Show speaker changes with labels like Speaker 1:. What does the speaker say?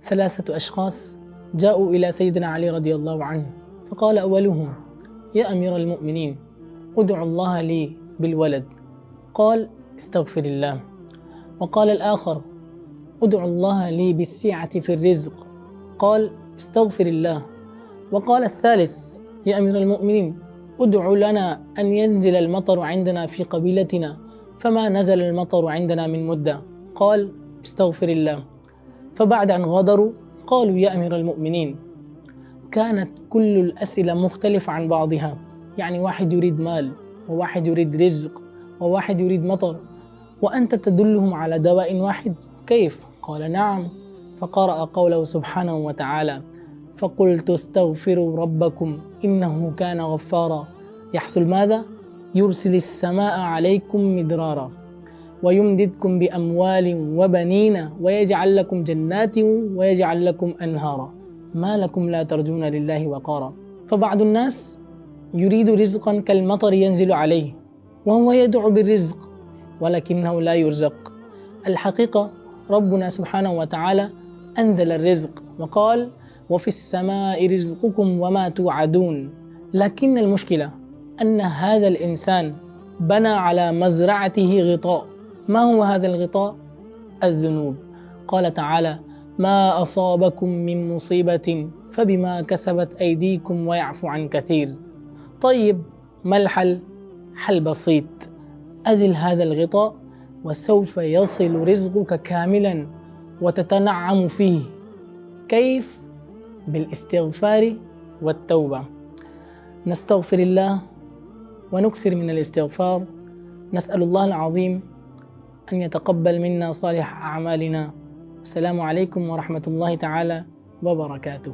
Speaker 1: ثلاثة أشخاص جاءوا إلى سيدنا علي رضي الله عنه، فقال أولهم: يا أمير المؤمنين، ادع الله لي بالولد. قال: استغفر الله. وقال الآخر: ادع الله لي بالسعة في الرزق. قال: استغفر الله. وقال الثالث: يا أمير المؤمنين، ادع لنا أن ينزل المطر عندنا في قبيلتنا، فما نزل المطر عندنا من مدة. قال: استغفر الله. فبعد أن غادروا قالوا: يا أمير المؤمنين، كانت كل الأسئلة مختلفة عن بعضها، يعني واحد يريد مال، وواحد يريد رزق، وواحد يريد مطر، وأنت تدلهم على دواء واحد، كيف؟ قال: نعم. فقرأ قوله سبحانه وتعالى: فقلت استغفروا ربكم إنه كان غفارا. يحصل ماذا؟ يرسل السماء عليكم مدرارا ويمددكم بأموال وبنين ويجعل لكم جنات ويجعل لكم أنهارا، ما لكم لا ترجون لله وقارا. فبعض الناس يريد رزقا كالمطر ينزل عليه وهو يدعو بالرزق ولكنه لا يرزق. الحقيقة ربنا سبحانه وتعالى أنزل الرزق وقال: وفي السماء رزقكم وما توعدون. لكن المشكلة أن هذا الإنسان بنى على مزرعته غطاء. ما هو هذا الغطاء؟ الذنوب. قال تعالى: ما أصابكم من مصيبة فبما كسبت أيديكم ويعفو عن كثير. طيب، ما الحل؟ حل بسيط: أزل هذا الغطاء وسوف يصل رزقك كاملا وتتنعم فيه. كيف؟ بالاستغفار والتوبة. نستغفر الله ونكثر من الاستغفار. نسأل الله العظيم أن يتقبل منا صالح أعمالنا. السلام عليكم ورحمة الله تعالى وبركاته.